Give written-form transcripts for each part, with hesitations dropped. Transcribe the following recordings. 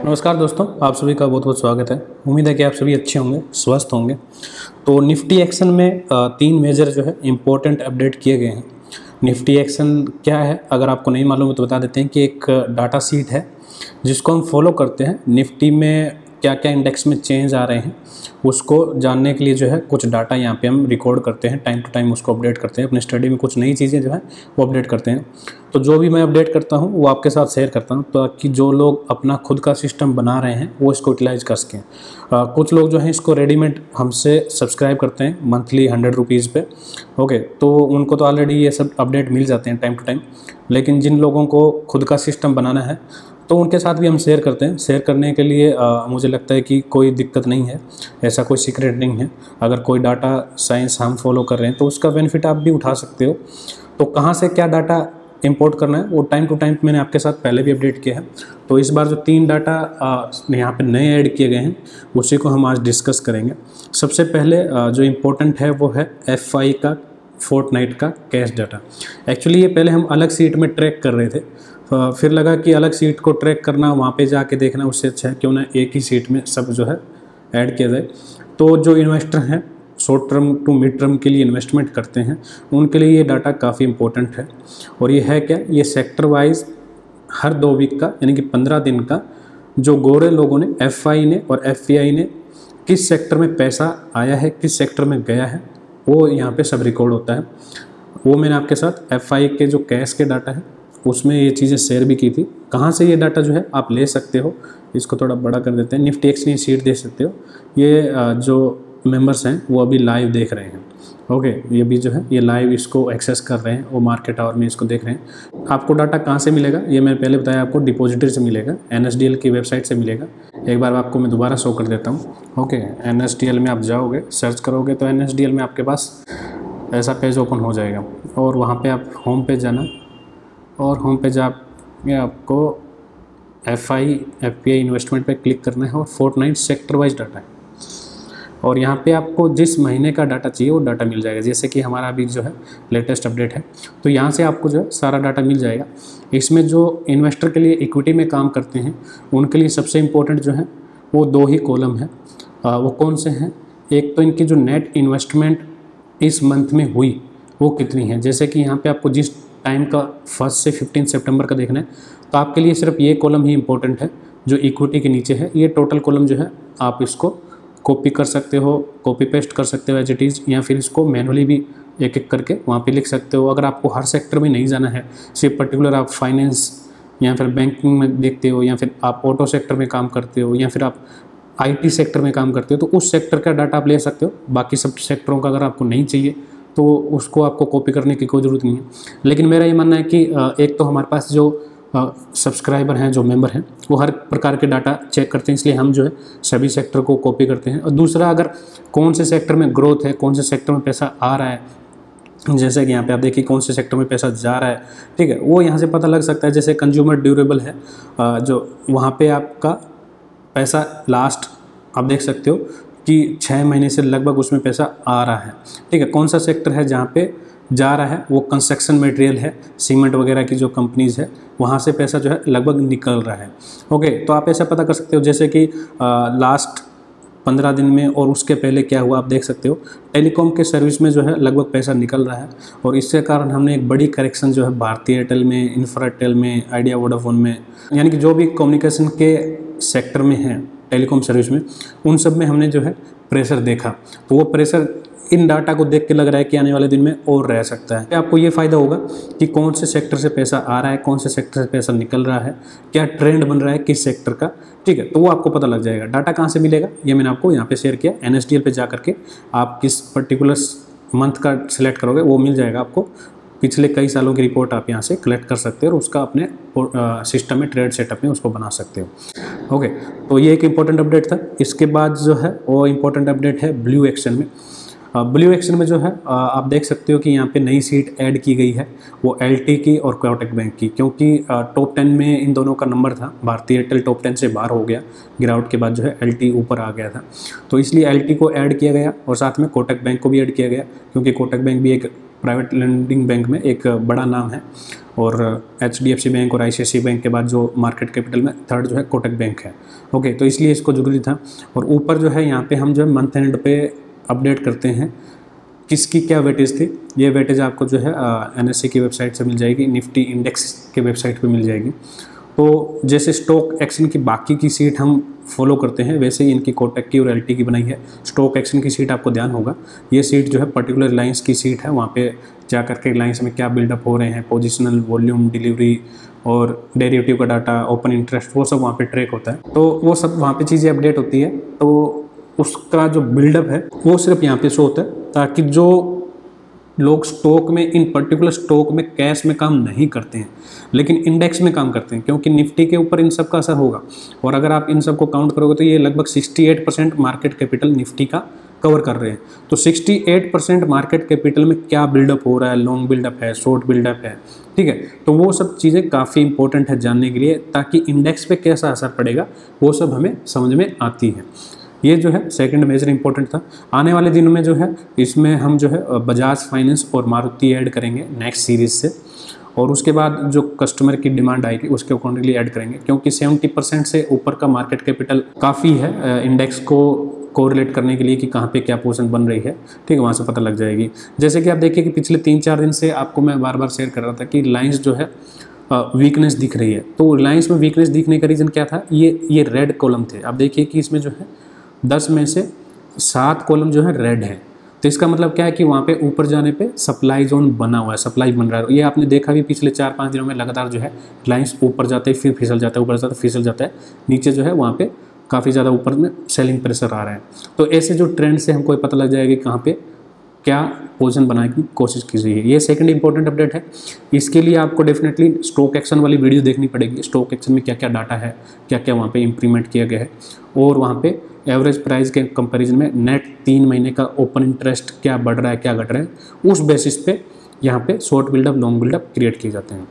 नमस्कार दोस्तों, आप सभी का बहुत बहुत स्वागत है। उम्मीद है कि आप सभी अच्छे होंगे, स्वस्थ होंगे। तो निफ्टी एक्शन में 3 मेजर जो है इम्पोर्टेंट अपडेट किए गए हैं। निफ्टी एक्शन क्या है, अगर आपको नहीं मालूम है तो बता देते हैं कि एक डाटा सीट है जिसको हम फॉलो करते हैं। निफ्टी में क्या क्या इंडेक्स में चेंज आ रहे हैं उसको जानने के लिए जो है कुछ डाटा यहाँ पे हम रिकॉर्ड करते हैं, टाइम टू टाइम उसको अपडेट करते हैं। अपनी स्टडी में कुछ नई चीज़ें जो है वो अपडेट करते हैं। तो जो भी मैं अपडेट करता हूँ वो आपके साथ शेयर करता हूँ ताकि जो लोग अपना खुद का सिस्टम बना रहे हैं वो इसको यूटिलाइज कर सकें। कुछ लोग जो हैं इसको रेडीमेड हमसे सब्सक्राइब करते हैं मंथली 100 रुपीज़ पे। ओके, तो उनको तो ऑलरेडी ये सब अपडेट मिल जाते हैं टाइम टू टाइम। लेकिन जिन लोगों को खुद का सिस्टम बनाना है तो उनके साथ भी हम शेयर करते हैं। शेयर करने के लिए मुझे लगता है कि कोई दिक्कत नहीं है, ऐसा कोई सीक्रेट नहीं है। अगर कोई डाटा साइंस हम फॉलो कर रहे हैं तो उसका बेनिफिट आप भी उठा सकते हो। तो कहाँ से क्या डाटा इंपोर्ट करना है वो टाइम टू टाइम मैंने आपके साथ पहले भी अपडेट किया है। तो इस बार जो 3 डाटा यहाँ पे नए ऐड किए गए हैं उसी को हम आज डिस्कस करेंगे। सबसे पहले जो इम्पोर्टेंट है वो है FI का फोर्टनाइट का कैश डाटा। एक्चुअली ये पहले हम अलग सीट में ट्रैक कर रहे थे, फिर लगा कि अलग सीट को ट्रैक करना, वहाँ पे जाके देखना उससे अच्छा है क्यों ना एक ही सीट में सब जो है ऐड किया जाए। तो जो इन्वेस्टर हैं short term to mid term के लिए इन्वेस्टमेंट करते हैं उनके लिए ये डाटा काफ़ी इम्पोर्टेंट है। और ये है क्या, ये सेक्टर वाइज हर 2 वीक का यानी कि 15 दिन का जो गोरे लोगों ने FI ने और FPI ने किस सेक्टर में पैसा आया है, किस सेक्टर में गया है, वो यहाँ पे सब रिकॉर्ड होता है। वो मैंने आपके साथ FI के जो कैश के डाटा है उसमें ये चीज़ें शेयर भी की थी। कहाँ से ये डाटा जो है आप ले सकते हो, इसको थोड़ा बड़ा कर देते हैं। निफ्टी एक्शन सीट दे सकते हो। ये जो मेंबर्स हैं वो अभी लाइव देख रहे हैं। ओके, ये भी जो है ये लाइव इसको एक्सेस कर रहे हैं, वो मार्केट आवर में इसको देख रहे हैं। आपको डाटा कहाँ से मिलेगा ये मैंने पहले बताया, आपको डिपॉजिटरी से मिलेगा, NSDL की वेबसाइट से मिलेगा। एक बार आपको मैं दोबारा शो कर देता हूँ। ओके, NSDL में आप जाओगे, सर्च करोगे तो NSDL में आपके पास ऐसा पेज ओपन हो जाएगा और वहाँ पर आप होम पेज जाना और होम पे जाके आपको FI FPI इन्वेस्टमेंट पे क्लिक करना है और फोर्टनाइट सेक्टर वाइज डाटा है। और यहाँ पे आपको जिस महीने का डाटा चाहिए वो डाटा मिल जाएगा। जैसे कि हमारा अभी जो है लेटेस्ट अपडेट है तो यहाँ से आपको जो है सारा डाटा मिल जाएगा। इसमें जो इन्वेस्टर के लिए इक्विटी में काम करते हैं उनके लिए सबसे इम्पोर्टेंट जो है वो 2 ही कॉलम है। वो कौन से हैं, एक तो इनकी जो नेट इन्वेस्टमेंट इस मंथ में हुई वो कितनी है। जैसे कि यहाँ पर आपको जिस टाइम का 1 से 15 सितंबर का देखना है तो आपके लिए सिर्फ ये कॉलम ही इम्पोर्टेंट है जो इक्विटी के नीचे है। ये टोटल कॉलम जो है आप इसको कॉपी कर सकते हो, कॉपी पेस्ट कर सकते हो एज इट इज़, या फिर इसको मैनुअली भी एक एक करके वहाँ पे लिख सकते हो। अगर आपको हर सेक्टर में नहीं जाना है, सिर्फ पर्टिकुलर आप फाइनेंस या फिर बैंकिंग में देखते हो, या फिर आप ऑटो सेक्टर में काम करते हो, या फिर आप IT सेक्टर में काम करते हो, तो उस सेक्टर का डाटा आप ले सकते हो। बाकी सब सेक्टरों का अगर आपको नहीं चाहिए तो उसको आपको कॉपी करने की कोई ज़रूरत नहीं है। लेकिन मेरा ये मानना है कि एक तो हमारे पास जो सब्सक्राइबर हैं, जो मेंबर हैं, वो हर प्रकार के डाटा चेक करते हैं, इसलिए हम जो है सभी सेक्टर को कॉपी करते हैं। और दूसरा, अगर कौन से सेक्टर में ग्रोथ है, कौन से सेक्टर में पैसा आ रहा है, जैसे कि यहाँ पे आप देखिए कौन से सेक्टर में पैसा जा रहा है, ठीक है, वो यहाँ से पता लग सकता है। जैसे कंज्यूमर ड्यूरेबल है जो वहाँ पर आपका पैसा लास्ट आप देख सकते हो कि 6 महीने से लगभग उसमें पैसा आ रहा है, ठीक है। कौन सा सेक्टर है जहाँ पे जा रहा है, वो कंस्ट्रक्शन मटेरियल है, सीमेंट वगैरह की जो कंपनीज़ है वहाँ से पैसा जो है लगभग निकल रहा है। ओके, तो आप ऐसा पता कर सकते हो जैसे कि लास्ट 15 दिन में और उसके पहले क्या हुआ आप देख सकते हो। टेलीकॉम के सर्विस में जो है लगभग पैसा निकल रहा है और इसके कारण हमने एक बड़ी करेक्शन जो है भारती एयरटेल में, इंफ्राटेल में, आइडिया वोडाफोन में, यानी कि जो भी कम्युनिकेशन के सेक्टर में है टेलीकॉम सर्विस में, उन सब में हमने जो है प्रेशर देखा। तो वो प्रेशर इन डाटा को देख के लग रहा है कि आने वाले दिन में और रह सकता है। आपको ये फ़ायदा होगा कि कौन से सेक्टर से पैसा आ रहा है, कौन से सेक्टर से पैसा निकल रहा है, क्या ट्रेंड बन रहा है किस सेक्टर का, ठीक है। तो वो आपको पता लग जाएगा। डाटा कहाँ से मिलेगा ये मैंने आपको यहाँ पे शेयर किया। NSDL पे जा करके आप किस पर्टिकुलर मंथ का सिलेक्ट करोगे वो मिल जाएगा आपको। पिछले कई सालों की रिपोर्ट आप यहाँ से कलेक्ट कर सकते हो और उसका अपने सिस्टम में, ट्रेड सेटअप में उसको बना सकते हो। ओके, तो ये एक इम्पॉर्टेंट अपडेट था। इसके बाद जो है वो इम्पॉर्टेंट अपडेट है ब्लू एक्शन में। ब्लू एक्शन में जो है आप देख सकते हो कि यहाँ पे नई सीट ऐड की गई है, वो LT की और कोटक बैंक की, क्योंकि टॉप 10 में इन दोनों का नंबर था। भारती एयरटेल टॉप 10 से बाहर हो गया, गिरावट के बाद जो है LT ऊपर आ गया था, तो इसलिए LT को ऐड किया गया और साथ में कोटक बैंक को भी ऐड किया गया, क्योंकि कोटक बैंक भी एक प्राइवेट लेंडिंग बैंक में एक बड़ा नाम है, और HDFC बैंक और ICICI बैंक के बाद जो मार्केट कैपिटल में थर्ड जो है कोटक बैंक है। ओके, तो इसलिए इसको जरूरी था। और ऊपर जो है यहाँ पे हम जो है मंथ एंड पे अपडेट करते हैं किसकी क्या वेटेज थी। ये वेटेज आपको जो है NSE की वेबसाइट से मिल जाएगी, निफ्टी इंडेक्स के वेबसाइट पे मिल जाएगी। तो जैसे स्टॉक एक्शन की बाकी की सीट हम फॉलो करते हैं, वैसे ही इनकी कोटक की और LT की बनाई है। स्टॉक एक्शन की सीट आपको ध्यान होगा, ये सीट जो है पर्टिकुलर लाइंस की सीट है, वहाँ पे जा करके लाइंस में क्या बिल्डअप हो रहे हैं, पोजिशनल, वॉल्यूम, डिलीवरी और डेरिवेटिव का डाटा, ओपन इंटरेस्ट, वो सब वहाँ पे ट्रैक होता है। तो वो सब वहाँ पे चीज़ें अपडेट होती है। तो उसका जो बिल्डअप है वो सिर्फ यहाँ पे शो होता है, ताकि जो लोग स्टॉक में, इन पर्टिकुलर स्टॉक में कैश में काम नहीं करते हैं लेकिन इंडेक्स में काम करते हैं, क्योंकि निफ्टी के ऊपर इन सब का असर होगा। और अगर आप इन सब को काउंट करोगे तो ये लगभग 68% मार्केट कैपिटल निफ्टी का कवर कर रहे हैं। तो 68% मार्केट कैपिटल में क्या बिल्डअप हो रहा है, लॉन्ग बिल्डअप है, शॉर्ट बिल्डअप है, ठीक है। तो वो सब चीज़ें काफ़ी इंपॉर्टेंट है जानने के लिए, ताकि इंडेक्स पे कैसा असर पड़ेगा वो सब हमें समझ में आती है। ये जो है सेकंड मेजर इंपॉर्टेंट था। आने वाले दिनों में जो है इसमें हम जो है बजाज फाइनेंस और मारुति ऐड करेंगे नेक्स्ट सीरीज़ से, और उसके बाद जो कस्टमर की डिमांड आएगी उसके अकॉर्डिंगली ऐड करेंगे, क्योंकि 70% से ऊपर का मार्केट कैपिटल काफ़ी है इंडेक्स को कोरिलेट करने के लिए कि कहाँ पे क्या पोजीशन बन रही है, ठीक है, वहाँ से पता लग जाएगी। जैसे कि आप देखिए कि पिछले 3-4 दिन से आपको मैं बार बार शेयर कर रहा था कि लाइंस जो है वीकनेस दिख रही है। तो लाइंस में वीकनेस दिखने का रीज़न क्या था, ये रेड कॉलम थे। आप देखिए कि इसमें जो है 10 में से 7 कॉलम जो है रेड है। तो इसका मतलब क्या है कि वहाँ पे ऊपर जाने पे सप्लाई जोन बना हुआ है, सप्लाई बन रहा है। ये आपने देखा भी पिछले 4-5 दिनों में लगातार जो है लाइंस ऊपर जाते हैं, फिर फिसल जाता है, ऊपर जाता है, फिसल जाता है, नीचे जो है वहाँ पे काफ़ी ज़्यादा ऊपर में सेलिंग प्रेशर आ रहा है। तो ऐसे जो ट्रेंड से हमको पता लग जाएगा कि कहाँ पे क्या पोजीशन बनाने की कोशिश की गई है। ये सेकंड इंपॉर्टेंट अपडेट है। इसके लिए आपको डेफिनेटली स्टॉक एक्शन वाली वीडियो देखनी पड़ेगी। स्टॉक एक्शन में क्या क्या डाटा है, क्या क्या वहाँ पे इंप्लीमेंट किया गया है, और वहाँ पे एवरेज प्राइस के कंपैरिजन में नेट 3 महीने का ओपन इंटरेस्ट क्या बढ़ रहा है, क्या घट रहा है, उस बेसिस पे यहाँ पे short buildup, long buildup create किए जाते हैं।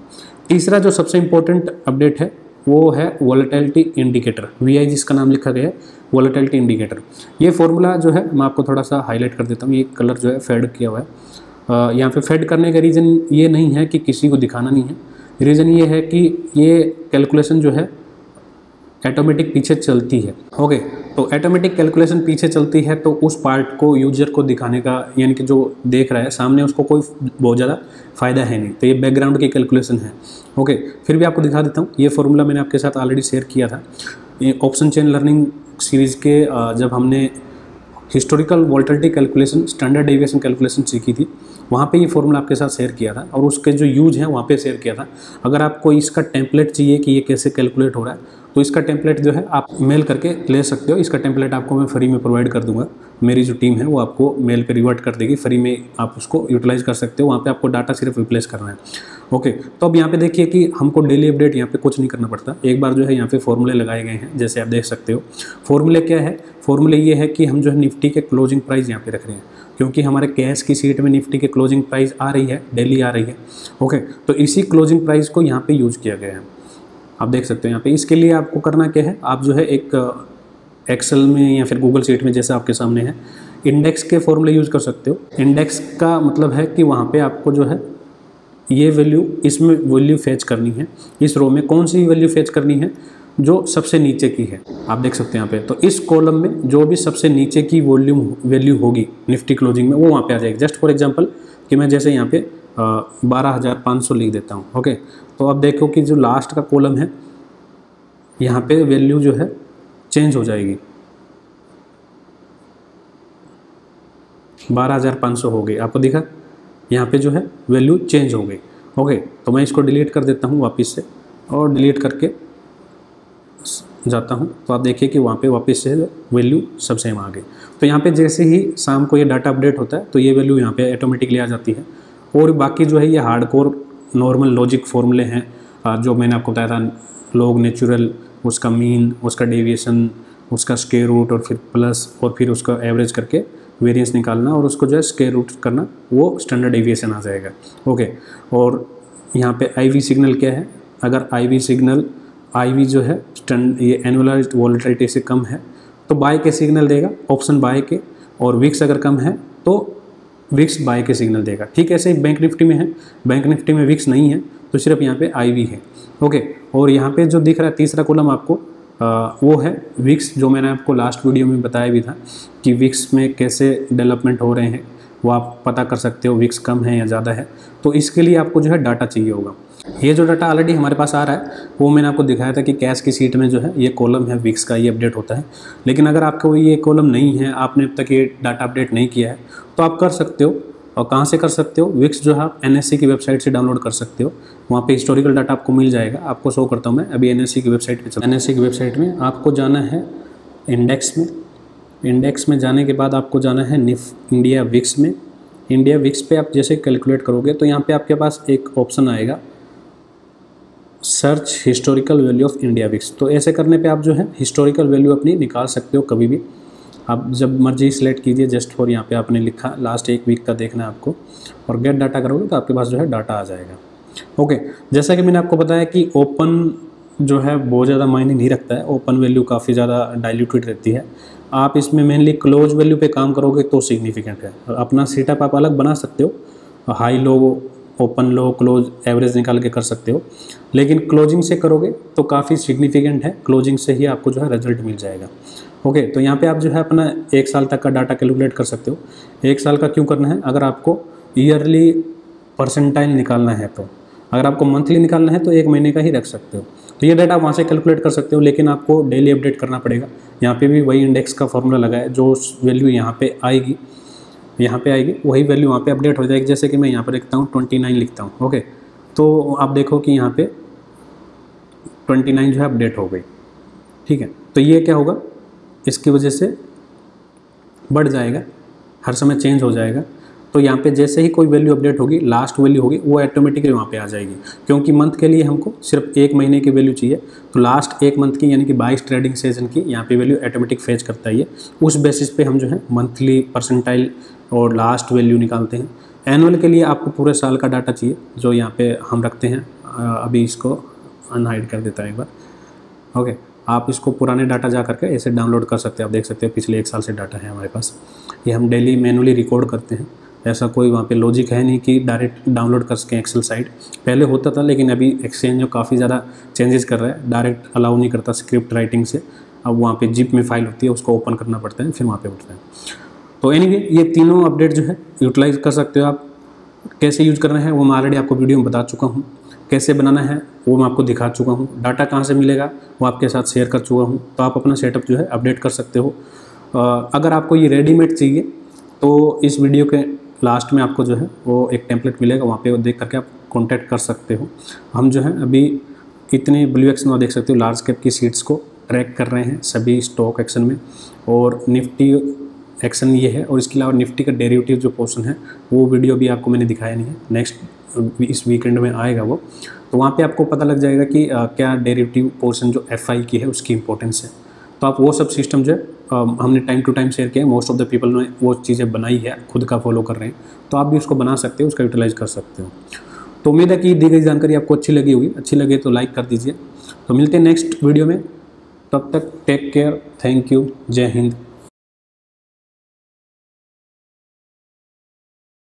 तीसरा जो सबसे इंपॉर्टेंट अपडेट है वो है वॉलेटिलिटी इंडिकेटर, VI जिसका नाम लिखा गया है, वॉलेटिलिटी इंडिकेटर। ये फॉर्मूला जो है मैं आपको थोड़ा सा हाईलाइट कर देता हूँ। ये कलर जो है फेड किया हुआ है। यहाँ पे फेड करने का रीज़न ये नहीं है कि किसी को दिखाना नहीं है, रीज़न ये है कि ये कैलकुलेशन जो है ऑटोमेटिक पीछे चलती है। ओके, तो ऑटोमेटिक कैलकुलेशन पीछे चलती है, तो उस पार्ट को यूजर को दिखाने का, यानी कि जो देख रहा है सामने, उसको कोई बहुत ज़्यादा फ़ायदा है नहीं। तो ये बैकग्राउंड की कैलकुलेशन है। ओके, फिर भी आपको दिखा देता हूँ। ये फॉर्मूला मैंने आपके साथ ऑलरेडी शेयर किया था। ये ऑप्शन चेन लर्निंग सीरीज़ के जब हमने historical volatility calculation, standard deviation calculation सीखी थी, वहाँ पे ये फॉर्मूला आपके साथ शेयर किया था, और उसके जो यूज हैं वहाँ पे शेयर किया था। अगर आपको इसका टेम्पलेट चाहिए कि ये कैसे कैलकुलेट हो रहा है, तो इसका टेम्पलेट जो है आप मेल करके ले सकते हो। इसका टेम्पलेट आपको मैं फ्री में प्रोवाइड कर दूंगा। मेरी जो टीम है वो आपको मेल पे रिवर्ट कर देगी, फ्री में आप उसको यूटिलाइज कर सकते हो। वहाँ पे आपको डाटा सिर्फ रिप्लेस करना है। ओके, तो अब यहाँ पे देखिए कि हमको डेली अपडेट यहाँ पे कुछ नहीं करना पड़ता। एक बार जो है यहाँ पे फॉर्मूले लगाए गए हैं, जैसे आप देख सकते हो। फॉर्मूले क्या है, फॉर्मूले ये है कि हम जो है निफ्टी के क्लोजिंग प्राइस यहाँ पे रख रहे हैं, क्योंकि हमारे कैश की सीट में निफ्टी के क्लोजिंग प्राइस आ रही है, डेली आ रही है। ओके, तो इसी क्लोजिंग प्राइस को यहाँ पे यूज़ किया गया है। आप देख सकते हो यहाँ पे। इसके लिए आपको करना क्या है, आप जो है एक एक्सेल में या फिर गूगल शीट में, जैसे आपके सामने है, इंडेक्स के फॉर्मूले यूज़ कर सकते हो। इंडेक्स का मतलब है कि वहाँ पे आपको जो है ये वैल्यू, इसमें वैल्यू फेच करनी है। इस रो में कौन सी वैल्यू फेच करनी है, जो सबसे नीचे की है। आप देख सकते हैं यहाँ पे। तो इस कॉलम में जो भी सबसे नीचे की वैल्यू होगी निफ्टी क्लोजिंग में, वो वहाँ पे आ जाएगी। जस्ट फॉर एग्जांपल कि मैं जैसे यहाँ पे 12,500 लिख देता हूँ। ओके, तो अब देखो कि जो लास्ट का कॉलम है, यहाँ पे वैल्यू जो है चेंज हो जाएगी। 12,500 हो गई, आपको दिखा, यहाँ पे जो है वैल्यू चेंज हो गई। ओके, तो मैं इसको डिलीट कर देता हूँ वापस से, और डिलीट करके जाता हूँ। तो आप देखिए कि वहाँ पे वापस से वैल्यू सब सेम आ गई। तो यहाँ पे जैसे ही शाम को ये डाटा अपडेट होता है, तो ये वैल्यू यहाँ पे ऑटोमेटिकली आ जाती है। और बाकी जो है ये हार्डकोर नॉर्मल लॉजिक फॉर्मूले हैं, जो मैंने आपको बताया था, लॉग नेचुरल, उसका मीन, उसका डेविएशन, उसका स्क्वायर रूट, और फिर प्लस, और फिर उसका एवरेज करके वेरिएंस निकालना, और उसको जो है स्क्वायर रूट करना, वो स्टैंडर्ड डेविएशन आ जाएगा। ओके, और यहाँ पे IV सिग्नल क्या है, अगर IV सिग्नल, IV जो है ये एनुअलाइज्ड वॉलेटिलिटी से कम है तो बाय के सिग्नल देगा, ऑप्शन बाय के, और विक्स अगर कम है तो विक्स बाय के सिग्नल देगा। ठीक ऐसे ही बैंक निफ्टी में है, बैंक निफ्टी में विक्स नहीं है तो सिर्फ यहाँ पे IV है। ओके, और यहाँ पे जो दिख रहा है तीसरा कॉलम आपको वो है विक्स, जो मैंने आपको लास्ट वीडियो में बताया भी था कि विक्स में कैसे डेवलपमेंट हो रहे हैं, वो आप पता कर सकते हो विक्स कम है या ज़्यादा है। तो इसके लिए आपको जो है डाटा चाहिए होगा। ये जो डाटा ऑलरेडी हमारे पास आ रहा है वो मैंने आपको दिखाया था कि कैश की सीट में जो है ये कॉलम है विक्स का, ये अपडेट होता है। लेकिन अगर आपका ये कॉलम नहीं है, आपने अब तक ये डाटा अपडेट नहीं किया है, तो आप कर सकते हो। और कहाँ से कर सकते हो? विक्स जो है आप NSE की वेबसाइट से डाउनलोड कर सकते हो। वहाँ पे हिस्टोरिकल डाटा आपको मिल जाएगा। आपको शो करता हूँ मैं अभी NSE की वेबसाइट पे। NSE की वेबसाइट में आपको जाना है इंडेक्स में। इंडेक्स में जाने के बाद आपको जाना है इंडिया विक्स में। इंडिया विक्स पे आप जैसे कैलकुलेट करोगे तो यहाँ पे आपके पास एक ऑप्शन आएगा search historical value of India VIX. तो ऐसे करने पे आप जो है हिस्टोरिकल वैल्यू अपनी निकाल सकते हो कभी भी, आप जब मर्जी सिलेक्ट कीजिए। जस्ट फॉर यहाँ पे आपने लिखा लास्ट 1 वीक का देखना है आपको, और गेट डाटा करोगे तो आपके पास जो है डाटा आ जाएगा। ओके, जैसा कि मैंने आपको बताया कि ओपन जो है बहुत ज़्यादा मायने नहीं रखता है, ओपन वैल्यू काफ़ी ज़्यादा डाइल्यूटेड रहती है। आप इसमें मेनली क्लोज वैल्यू पे काम करोगे तो सिग्निफिकेंट है। अपना सेटअप आप अलग बना सकते हो, हाई लो, ओपन लो, क्लोज, एवरेज निकाल के कर सकते हो। लेकिन क्लोजिंग से करोगे तो काफ़ी सिग्निफिकेंट है, क्लोजिंग से ही आपको जो है रिजल्ट मिल जाएगा। ओके, तो यहाँ पे आप जो है अपना 1 साल तक का डाटा कैलकुलेट कर सकते हो। 1 साल का क्यों करना है? अगर आपको ईयरली परसेंटाइल निकालना है तो, अगर आपको मंथली निकालना है तो 1 महीने का ही रख सकते हो। तो ये डाटा वहाँ से कैलकुलेट कर सकते हो, लेकिन आपको डेली अपडेट करना पड़ेगा। यहाँ पे भी वही इंडेक्स का फॉर्मूला लगा है, जो वैल्यू यहाँ पे आएगी वही वैल्यू वहाँ पे अपडेट हो जाएगी। जैसे कि मैं यहाँ पर लिखता हूँ 29 लिखता हूँ। ओके, तो आप देखो कि यहाँ पे 29 जो है अपडेट हो गई। ठीक है, तो ये क्या होगा, इसकी वजह से बढ़ जाएगा, हर समय चेंज हो जाएगा। तो यहाँ पे जैसे ही कोई वैल्यू अपडेट होगी, लास्ट वैल्यू होगी, वो ऑटोमेटिकली वहाँ पे आ जाएगी। क्योंकि मंथ के लिए हमको सिर्फ 1 महीने की वैल्यू चाहिए, तो लास्ट 1 मंथ की यानी कि 22 ट्रेडिंग सेशन की यहाँ पे वैल्यू ऑटोमेटिक फेच करता है। उस बेसिस पे हम जो है मंथली परसेंटाइल और लास्ट वैल्यू निकालते हैं। एनुअल के लिए आपको पूरे साल का डाटा चाहिए, जो यहाँ पे हम रखते हैं। अभी इसको अनहाइड कर देता है एक बार। ओके, आप इसको पुराने डाटा जा करके ऐसे डाउनलोड कर सकते हैं। आप देख सकते हो पिछले 1 साल से डाटा है हमारे पास। ये हम डेली मैनुअली रिकॉर्ड करते हैं। ऐसा कोई वहाँ पे लॉजिक है नहीं कि डायरेक्ट डाउनलोड कर सकें एक्सेल साइट। पहले होता था, लेकिन अभी एक्सचेंज जो काफ़ी ज़्यादा चेंजेस कर रहा है, डायरेक्ट अलाउ नहीं करता स्क्रिप्ट राइटिंग से। अब वहाँ पे जिप में फाइल होती है, उसको ओपन करना पड़ता है, फिर वहाँ पे उठता है। तो एनीवे, ये तीनों अपडेट जो है यूटिलाइज कर सकते हो आप। कैसे यूज करना है वो मैं ऑलरेडी आपको वीडियो में बता चुका हूँ, कैसे बनाना है वो मैं आपको दिखा चुका हूँ, डाटा कहाँ से मिलेगा वो आपके साथ शेयर कर चुका हूँ। तो आप अपना सेटअप जो है अपडेट कर सकते हो। अगर आपको ये रेडीमेड चाहिए तो इस वीडियो के लास्ट में आपको जो है वो एक टेम्पलेट मिलेगा, वहाँ पे वो देख करके आप कॉन्टैक्ट कर सकते हो। हम जो है अभी इतने ब्लू एक्शन में देख सकते हो लार्ज कैप की सीट्स को ट्रैक कर रहे हैं सभी स्टॉक एक्शन में, और निफ्टी एक्शन ये है। और इसके अलावा निफ्टी का डेरिवेटिव जो पोर्शन है वो वीडियो भी आपको मैंने दिखाया नहीं है, नेक्स्ट इस वीकेंड में आएगा वो। तो वहाँ पे आपको पता लग जाएगा कि क्या डेरिवेटिव पोर्शन जो FI की है उसकी इंपॉर्टेंस है। तो आप वो सब सिस्टम जो हमने टाइम टू टाइम शेयर किया है, मोस्ट ऑफ द पीपल ने वो चीज़ें बनाई है, खुद का फॉलो कर रहे हैं। तो आप भी उसको बना सकते हो, उसका यूटिलाइज कर सकते हो। तो उम्मीद है कि दी गई जानकारी आपको अच्छी लगी होगी। अच्छी लगे तो लाइक कर दीजिए। तो मिलते हैं नेक्स्ट वीडियो में, तब तक टेक केयर, थैंक यू, जय हिंद।